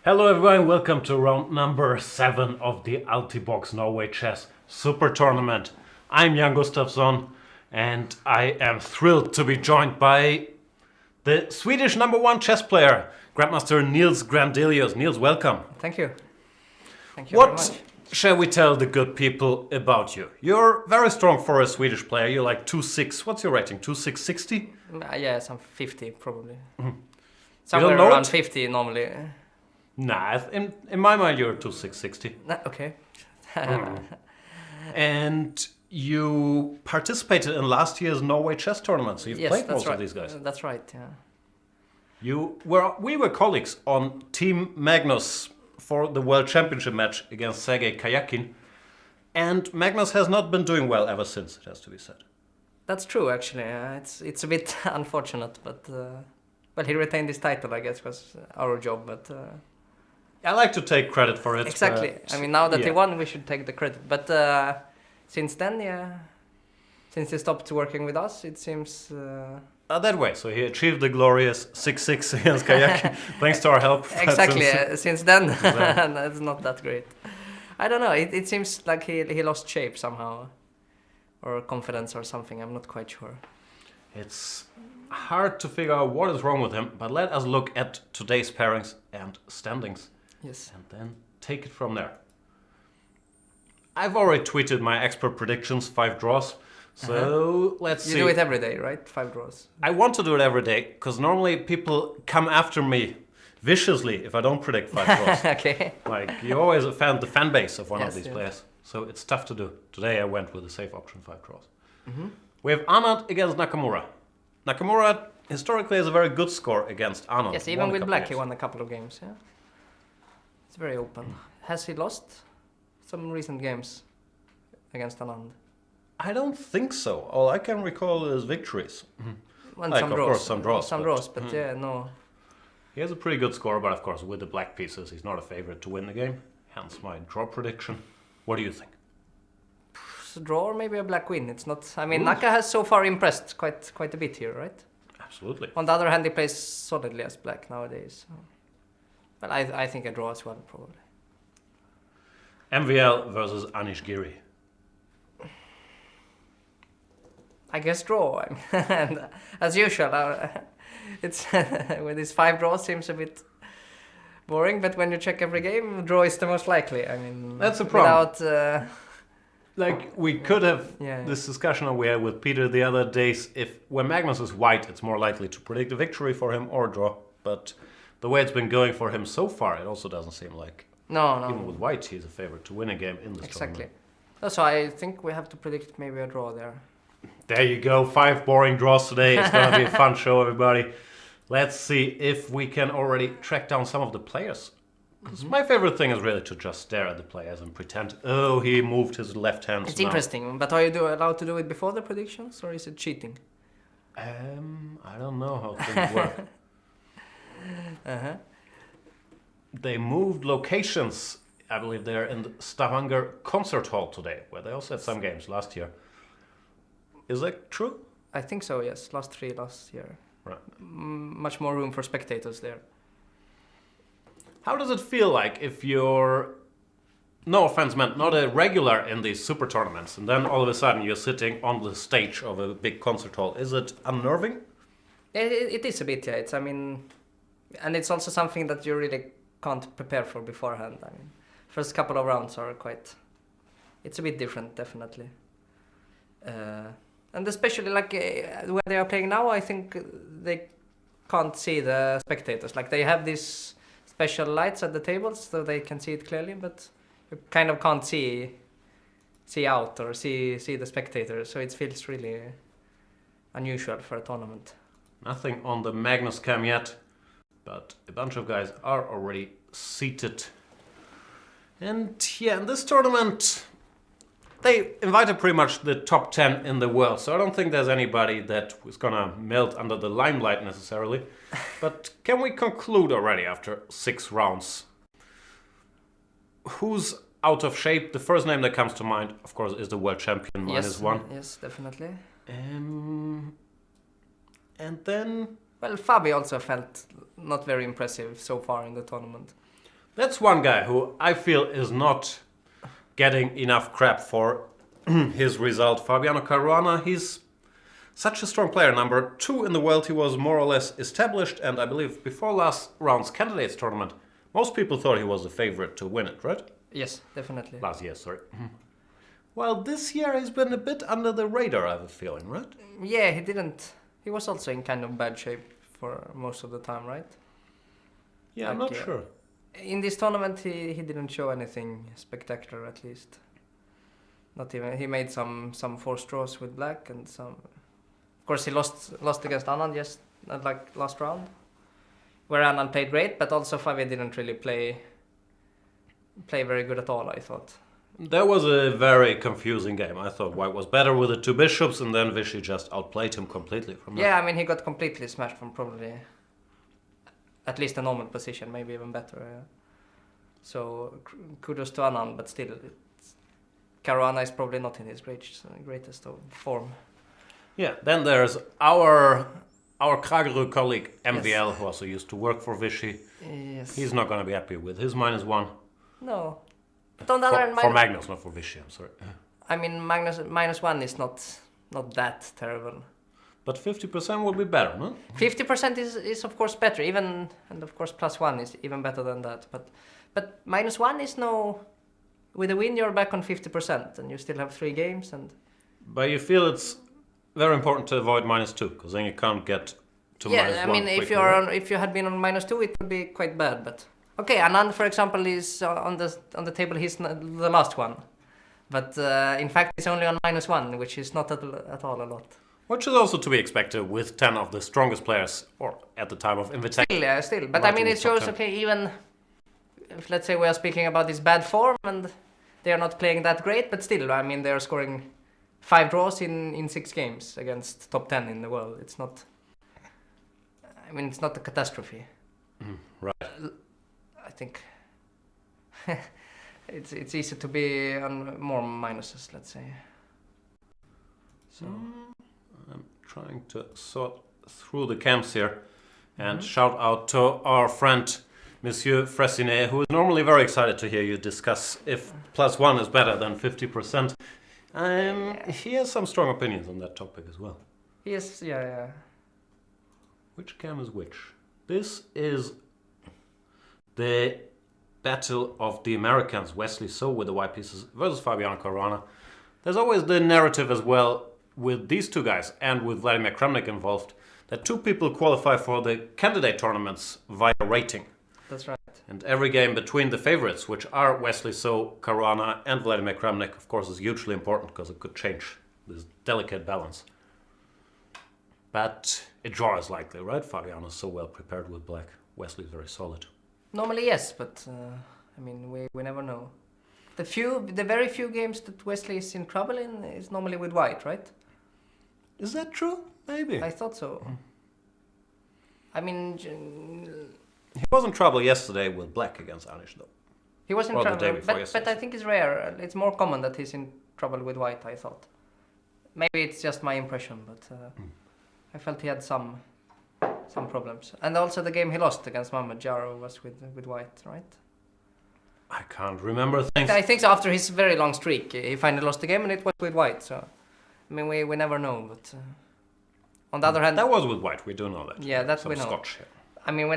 Hello everyone, welcome to round number 7 of the Altibox Norway Chess Super Tournament. I'm Jan Gustafsson and I am thrilled to be joined by the Swedish number 1 chess player, Grandmaster Niels Grandelius. Niels, welcome. Thank you. Thank you very much. What shall we tell the good people about you? You're very strong for a Swedish player. You're like 2.6. What's your rating? 2.660? Yeah, some 50 probably. You Somewhere don't know around it? 50 normally. Nah, in my mind you're 2.660. Okay. And you participated in last year's Norway Chess Tournament, so you've Yes, played that's most right. of these guys. That's right. Yeah. We were colleagues on Team Magnus for the World Championship match against Sergei Kayakin, and Magnus has not been doing well ever since. It has to be said. That's true actually. It's a bit unfortunate, but well, he retained his title, I guess, was our job. But I like to take credit for it. exactly. but, I mean, now that he yeah. won, we should take the credit. But since then, yeah, since he stopped working with us, it seems. That way, so he achieved the glorious 6-6 against Kayakin, thanks to our help. Exactly. Since then, Then. that's not that great. I don't know. It seems like he lost shape somehow, or confidence or something. I'm not quite sure. It's hard to figure out what is wrong with him, but let us look at today's pairings and standings Yes. and then take it from there. I've already tweeted my expert predictions, 5 draws. So let's You see. do it every day, right? 5 draws. I want to do it every day because normally people come after me viciously if I don't predict 5 draws. Okay. Like you always offend the fan base of one of Yes, these yes. players, so it's tough to do. Today I went with a safe option, 5 draws. We have Arnold against Nakamura. Nakamura historically has a very good score against Arnold. Yes, Won even a with couple black, he games. won a couple of games. Yeah. It's very open. Has he lost some recent games against Anand? I don't think so. All I can recall is victories. Won Like, some of draws. course, some draws, Some but- draws, but yeah, no. He has a pretty good score, but of course with the black pieces he's not a favorite to win the game. Hence my draw prediction. What do you think? It's a draw or maybe a black win. It's not. I mean, Ooh. Naka has so far impressed quite a bit here, right? Absolutely. On the other hand, he plays solidly as black nowadays. So. But I think a draw as well, probably. MVL versus Anish Giri. I guess draw. I mean, and as usual, it's with these 5 draws seems a bit boring. But when you check every game, draw is the most likely. I mean, That's a problem. Without, Like we could have yeah. this discussion we had with Peter the other days. If when Magnus is white, it's more likely to predict a victory for him or draw. But the way it's been going for him so far, it also doesn't seem like No, even with white he's a favorite to win a game in this exactly. tournament. So I think we have to predict maybe a draw there. There you go, 5 boring draws today. It's gonna be a fun show, everybody. Let's see if we can already track down some of the players. 'Cause my favorite thing is really to just stare at the players and pretend, oh, he moved his left hand. It's interesting, but are you allowed to do it before the predictions, or is it cheating? I don't know how things work. Uh-huh. They moved locations. I believe they're in the Stavanger Concert Hall today, where they also had some games last year. Is that true? I think so, yes. Last 3 last year. Right. Much more room for spectators there. How does it feel like if you're, no offense meant, not a regular in these super tournaments, and then all of a sudden you're sitting on the stage of a big concert hall? Is it unnerving? It is a bit, yeah. I mean, and it's also something that you really can't prepare for beforehand. I mean, first couple of rounds are it's a bit different, definitely. And especially like where they are playing now, I think they can't see the spectators. Like they have these special lights at the tables so they can see it clearly, but you kind of can't see out or see the spectators. So it feels really unusual for a tournament. Nothing on the Magnus cam yet, but a bunch of guys are already seated. And yeah, in this tournament, they invited pretty much the top 10 in the world, so I don't think there's anybody that is gonna melt under the limelight necessarily. But can we conclude already after 6 rounds? Who's out of shape? The first name that comes to mind, of course, is the world champion, -1. Yes, definitely. And then Well, Fabi also felt not very impressive so far in the tournament. That's one guy who I feel is not getting enough crap for his result. Fabiano Caruana, he's such a strong player. Number 2 in the world, he was more or less established, and I believe before last round's candidates tournament, most people thought he was the favorite to win it, right? Yes, definitely. Last year, sorry. Well, this year he's been a bit under the radar, I have a feeling, right? Yeah, he didn't. He was also in kind of bad shape for most of the time, right? Yeah, I'm Like, not sure. In this tournament, he didn't show anything spectacular, at least. Not even. He made some forced draws with black and some. Of course, he lost against Anand just like last round, where Anand played great, but also Fabi didn't really play very good at all, I thought. That was a very confusing game. I thought White was better with the 2 bishops, and then Vishy just outplayed him completely from that. Yeah, I mean, he got completely smashed from probably at least a normal position, maybe even better. So kudos to Anand, but still, Caruana is probably not in his greatest of form. Yeah, then there's our Kragerö colleague MVL, who also used to work for Vishy. Yes. He's not going to be happy with his -1. No. But on the other hand, for Magnus, not for Vishy, I'm sorry. I mean, Magnus -1 is not that terrible. But 50% will be better, no? 50% is of course better, even, and of course +1 is even better than that. But -1 is no. With a win, you're back on 50%, and you still have 3 games. And But you feel it's very important to avoid -2, because then you can't get to -1. yeah, I mean, if you had been on -2, it would be quite bad. But okay, Anand, for example, is on the table. He's the last one, but in fact, he's only on -1, which is not at all a lot. Which is also to be expected with 10 of the strongest players, or at the time of invitation. Still. But I mean, it shows, okay, even if, let's say, we are speaking about this bad form and they are not playing that great, but still, I mean, they are scoring 5 draws in 6 games against top 10 in the world. It's not, I mean, it's not a catastrophe. Right. I think it's easy to be on more minuses, let's say. So. I'm trying to sort through the camps here and shout out to our friend Monsieur Fressinet, who is normally very excited to hear you discuss if +1 is better than 50%. He has some strong opinions on that topic as well. Yes, yeah. Which cam is which? This is the battle of the Americans, Wesley So with the white pieces versus Fabiano Caruana. There's always the narrative as well with these 2 guys and with Vladimir Kramnik involved, that 2 people qualify for the candidate tournaments via rating. That's right. And every game between the favorites, which are Wesley So, Caruana and Vladimir Kramnik, of course, is hugely important because it could change this delicate balance. But a draw is likely, right? Fabiano is so well prepared with black. Wesley is very solid. Normally, yes, but I mean, we never know. The very few games that Wesley is in trouble in is normally with white, right? Is that true? Maybe. I thought so. I mean, He was in trouble yesterday with black against Anish, though. he was in Or the trouble, day before but yesterday. I think it's rare. It's more common that he's in trouble with white, I thought. Maybe it's just my impression, but I felt he had some problems. And also the game he lost against Mohamed Jaro was with white, right? I can't remember things. I think so. After his very long streak, he finally lost the game, and it was with white. So, I mean, we never know. But on the other hand, That was with white, we do know that. Yeah, that Some we know. Scotch here. I mean,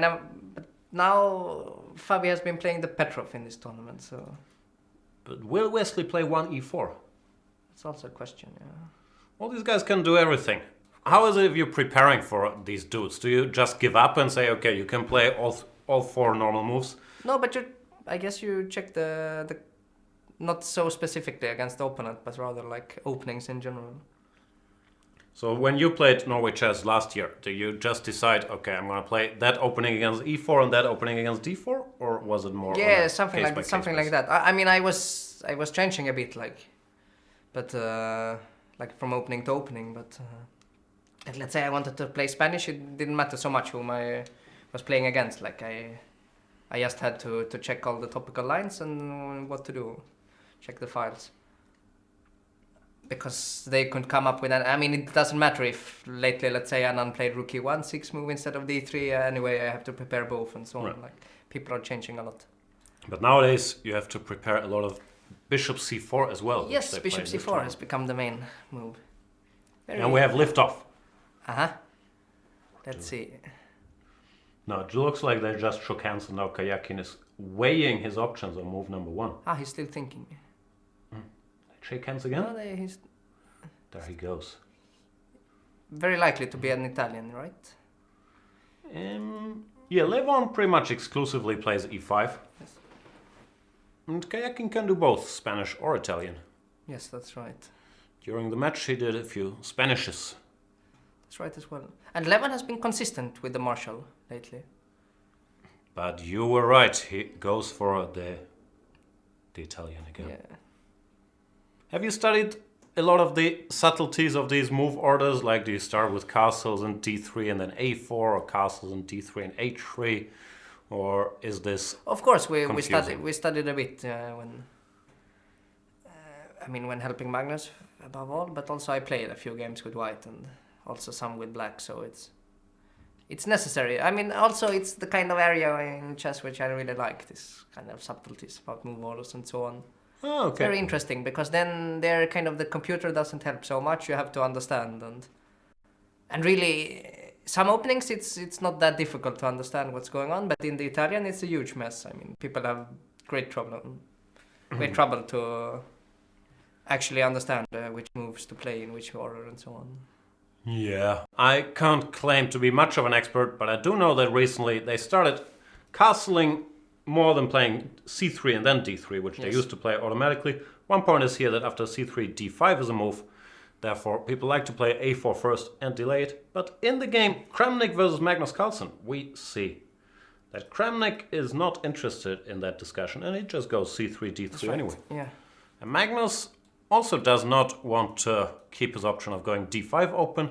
but now Fabi has been playing the Petrov in this tournament, so But will Wesley play 1e4? it's also a question. Yeah. All these guys can do everything. How is it if you're preparing for these dudes? Do you just give up and say, okay, you can play all 4 normal moves? No, but I guess you check the not so specifically against the opponent, but rather like openings in general. So when you played Norway Chess last year, do you just decide, okay, I'm going to play that opening against e4 and that opening against d4, or was it more? Yeah, something like that. I mean, I was changing a bit, but like from opening to opening. But like, let's say I wanted to play Spanish, it didn't matter so much whom I was playing against. Like I just had to check all the topical lines and what to do, check the files. Because they could come up with I mean, it doesn't matter if lately, let's say, Anand played rook e1, 6 move instead of d3. Anyway, I have to prepare both and so on. Right. Like, people are changing a lot. But nowadays you have to prepare a lot of bishop c4 as well. Yes, bishop c4 has become the main move. And we have liftoff. Let's see. No, it looks like they just shook hands and now Kayakin is weighing his options on move number 1. He's still thinking. Shake hands again? No, There he goes. Very likely to be an Italian, right? Yeah, Levon pretty much exclusively plays e5. Yes. And Kayakin can do both Spanish or Italian. Yes, that's right. During the match he did a few Spanishes. That's right as well. And Levon has been consistent with the Marshall lately. But you were right, he goes for the Italian again. Yeah. Have you studied a lot of the subtleties of these move orders? Like, do you start with castles and d3 and then a4, or castles and d3 and h3? Or is this Of course, we confusing? studied a bit when helping Magnus above all, but also I played a few games with white and also some with black, so it's necessary. I mean, also it's the kind of area in chess which I really like, this kind of subtleties about move orders and so on. Oh, It's okay. very interesting because then they're kind of the computer doesn't help so much. You have to understand and really some openings it's not that difficult to understand what's going on, but in the Italian it's a huge mess. I mean, people have great trouble to actually understand which moves to play in which order and so on. Yeah, I can't claim to be much of an expert, but I do know that recently they started castling more than playing c3 and then d3, which they Yes. used to play automatically. One point is here that after c3, d5 is a move. Therefore, people like to play a4 first and delay it. But in the game Kramnik versus Magnus Carlsen, we see that Kramnik is not interested in that discussion, and he just goes c3, d3 Right. anyway. Yeah. And Magnus also does not want to keep his option of going d5 open.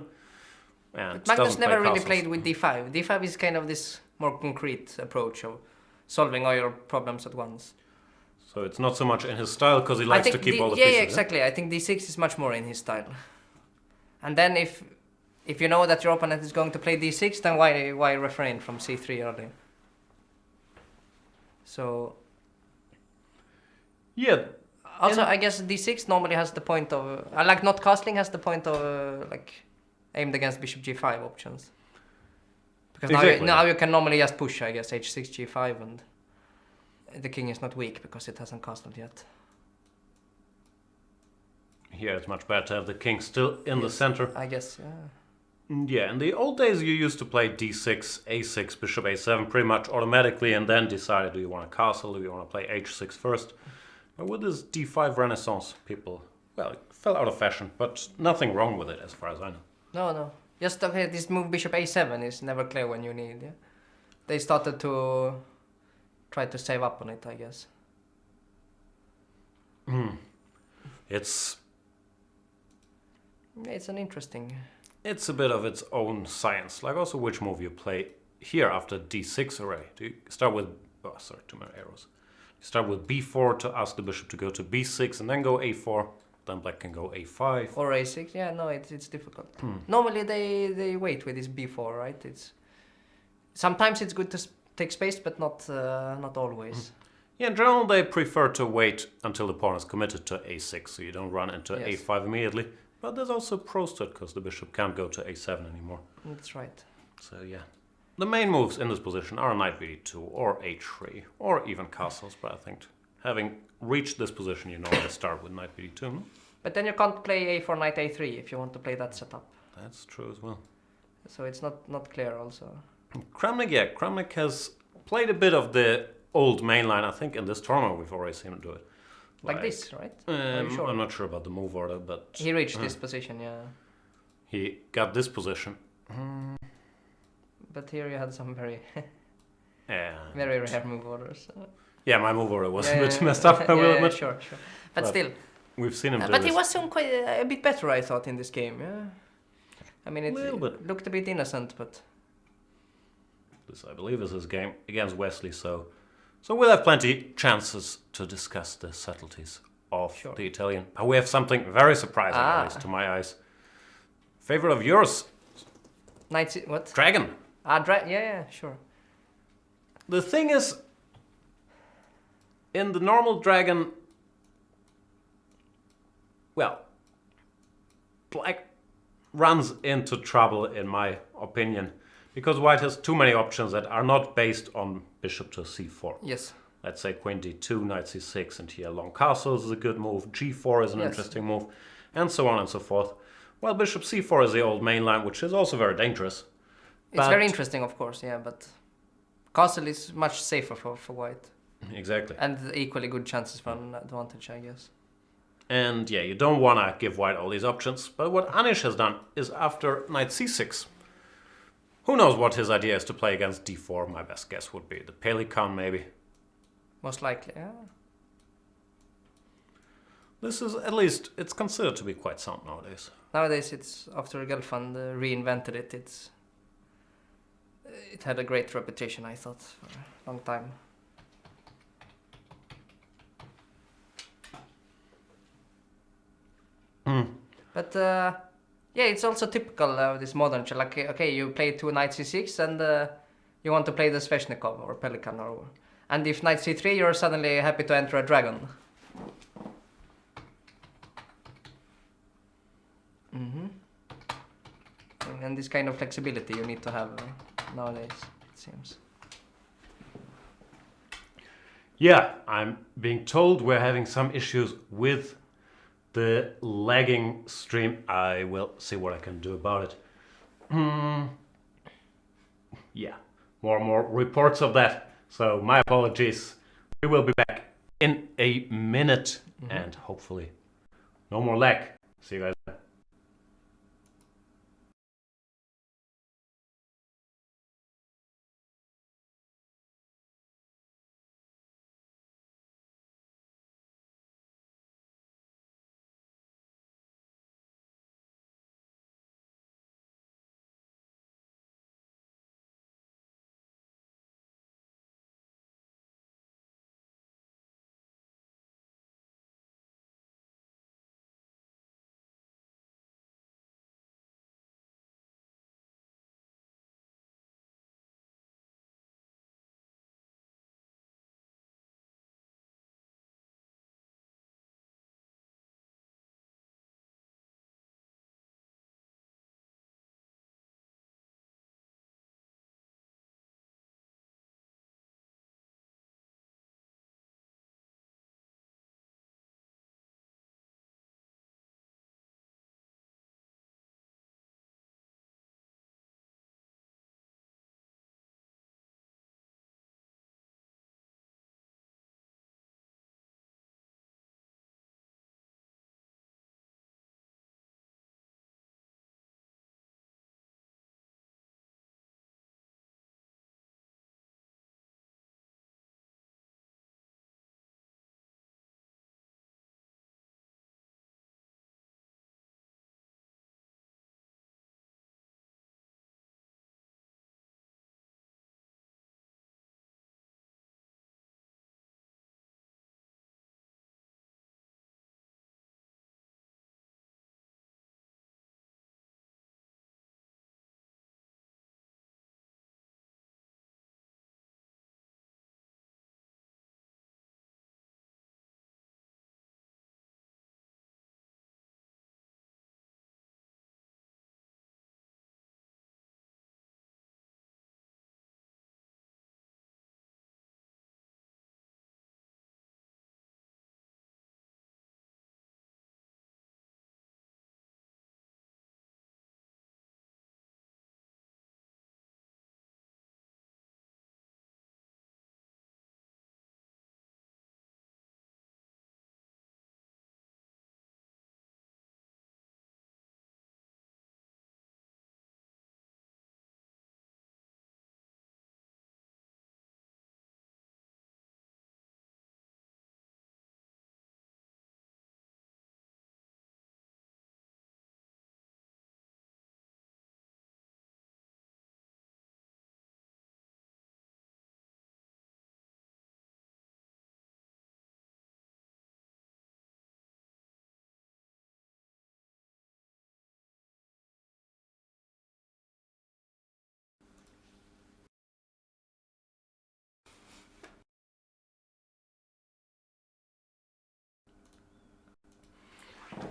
And But Magnus doesn't play never really castles. played with d5. D5 is kind of this more concrete approach of solving all your problems at once. So it's not so much in his style because he likes to keep all the pieces. Yeah, exactly. I think d6 is much more in his style. And then if you know that your opponent is going to play d6, then why refrain from c3 early? So Yeah. also I guess d6 normally has the point of like not castling has the point of like aimed against bishop g5 options. Because Exactly. now you can normally just push, I guess, h6 g5 and the king is not weak because it hasn't castled yet. Here it's much better to have the king still in the Yes, center. I guess, yeah. Yeah, in the old days you used to play d6, a6, bishop a7 pretty much automatically and then decided do you want to castle, do you want to play h6 first. But with this d5 renaissance, people, well, it fell out of fashion, but nothing wrong with it as far as I know. No. Just okay, this move bishop a7 is never clear when you need, yeah. They started to try to save up on it, I guess. It's It's an interesting... It's a bit of its own science, like also which move you play here after d6 array. Do you start with, oh sorry, too many arrows. You start with b4 to ask the bishop to go to b6 and then go a4, then black can go a5. Or a6, yeah, no, it's difficult. Normally they wait with this b4, right? Sometimes it's good to take space, but not always. Yeah, in general they prefer to wait until the pawn is committed to a6, so you don't run into Yes. a5 immediately. But there's also pros to it, because the bishop can't go to a7 anymore. That's right. So yeah. The main moves in this position are knight bd2 or h3 or even castles, but I think having reached this position you normally start with knight bd2, no? But then you can't play a4 knight a3 if you want to play that setup. That's true as well. So it's not clear also. Kramnik has played a bit of the old mainline, I think in this tournament we've already seen him do it. Like this, right? Are you sure? I'm not sure about the move order, but... He reached this position, yeah. He got this position. But here you had some very Yeah. very rare move orders. Yeah, my move order was Yeah, a bit messed up, I will yeah, admit. sure. But But still. We've seen him do But this. he was some quite a bit better, I thought, in this game, yeah. I mean, Little it bit. looked a bit innocent, but... This, I believe, is his game against Wesley, so we'll have plenty chances to discuss the subtleties of Sure. the Italian. But we have something very surprising, at least to my eyes. Favorite of yours, What? Dragon. Yeah, sure. The thing is, in the normal dragon, well, black runs into trouble in my opinion, because white has too many options that are not based on bishop to c4. Yes. Let's say queen d2, knight c6, and here long castles is a good move, g4 is an interesting move, and so on and so forth. Well, bishop c4 is the old main line, which is also very dangerous. It's very interesting, of course, yeah, but castle is much safer for white. Exactly. And equally good chances for an advantage, I guess. And yeah, you don't want to give white all these options, but what Anish has done is after knight c6, who knows what his idea is to play against d4, my best guess would be the Pelican maybe. Most likely, yeah. This is, at least, it's considered to be quite sound nowadays. Nowadays, it's after Gelfand reinvented it. It had a great reputation, I thought, for a long time. But yeah, it's also typical of this modern chess. Like, okay, you play two knight c6 and you want to play the Sveshnikov or Pelican, and if knight c3, you're suddenly happy to enter a dragon. And this kind of flexibility you need to have nowadays, it seems. Yeah, I'm being told we're having some issues with the lagging stream. I will see what I can do about it. Yeah, more and more reports of that. So my apologies. We will be back in a minute and hopefully no more lag. See you guys.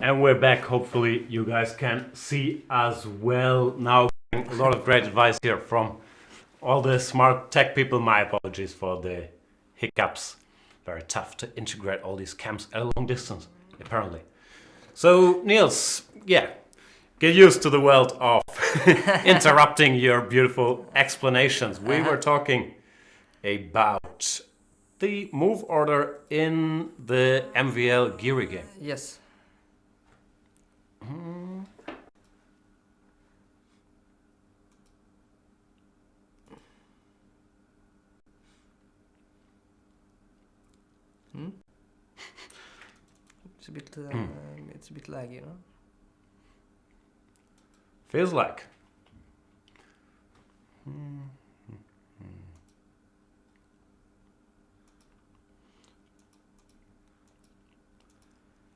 And we're back. Hopefully you guys can see as well now. A lot of great advice here from all the smart tech people. My apologies for the hiccups. Very tough to integrate all these cams at a long distance, apparently. So Niels, yeah, get used to the world of interrupting your beautiful explanations. We were talking about the move order in the MVL Geary game. Yes. It's a bit laggy, you know. Feels like.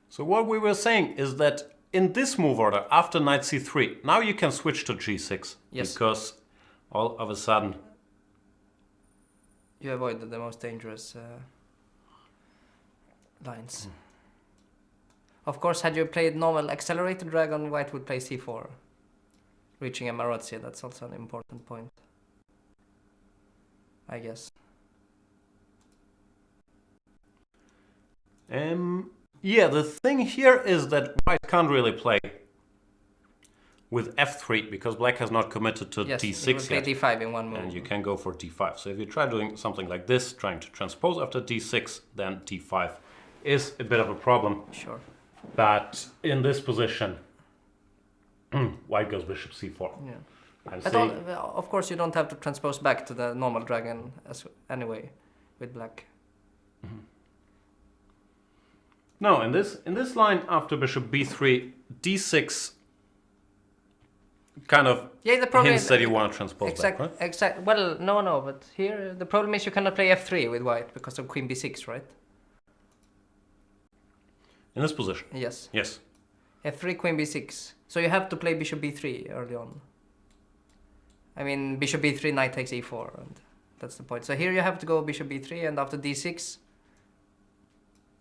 So what we were saying is that in this move order, after knight c3, now you can switch to g6. Yes. Because all of a sudden... You avoided the most dangerous lines. Of course, had you played normal accelerated dragon, white would play c4. Reaching a Marozzi, that's also an important point. I guess. Yeah, the thing here is that white can't really play with f3 because black has not committed to yes, d6 you will play yet. d5 in one move. And you can go for d5. So if you try doing something like this, trying to transpose after d6, then d5 is a bit of a problem. Sure. But in this position, white goes bishop c4. Yeah. And But of course, you don't have to transpose back to the normal dragon anyway with black. No, in this line after bishop b3, d6 kind of the problem hints is, that you want to transpose back, right? Well, no, but here the problem is you cannot play f3 with white because of queen b6, right? In this position? Yes. Yes. f3, queen b6. So you have to play bishop b3 early on. I mean, bishop b3, knight takes e4, and that's the point. So here you have to go bishop b3, and after d6,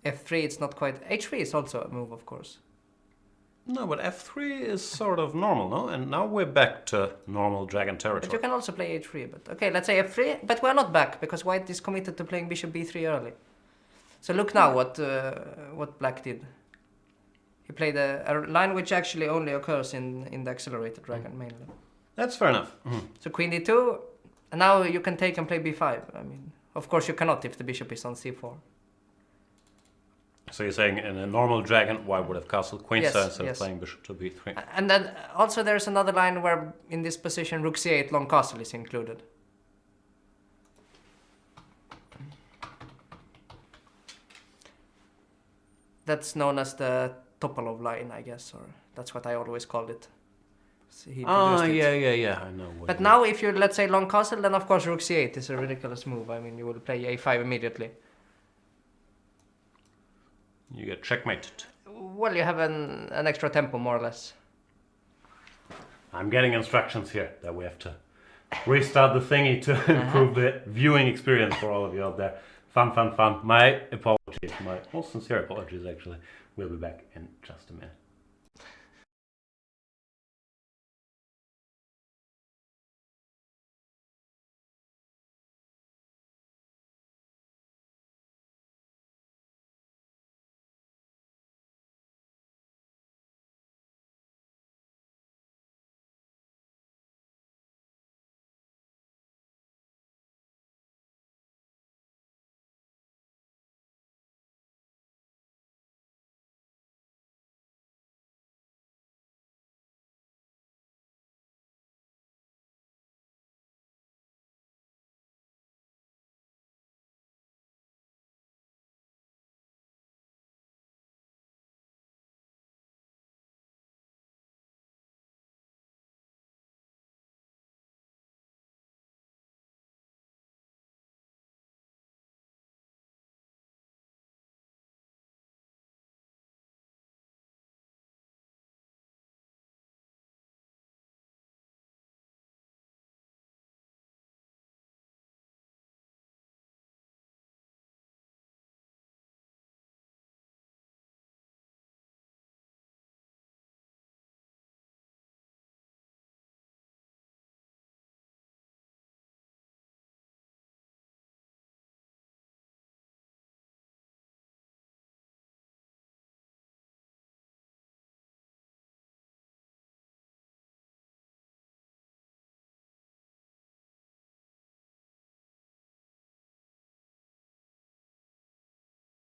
f3, it's not quite... h3 is also a move, of course. No, but f3 is sort of normal, no? And now we're back to normal dragon territory. But you can also play h3, but... Okay, let's say f3, but we're not back, because white is committed to playing bishop b3 early. So look now what black did. He played a line which actually only occurs in the accelerated dragon, mainly. That's fair enough. So queen d2, and now you can take and play b5. I mean, of course you cannot if the bishop is on c4. So you're saying in a normal dragon, white would have castled queenside instead of playing bishop to b3. And then also there's another line where in this position rook c8 long castle is included. That's known as the Topalov line, I guess, or that's what I always called it. So he produced it. Yeah, I know. But now if you, let's say, long castle, then of course rook c8 is a ridiculous move. I mean, you will play a5 immediately. You get checkmated. Well, you have an extra tempo, more or less. I'm getting instructions here that we have to restart the thingy to improve the viewing experience for all of you out there. Fun. My apologies, my most sincere apologies, actually. We'll be back in just a minute.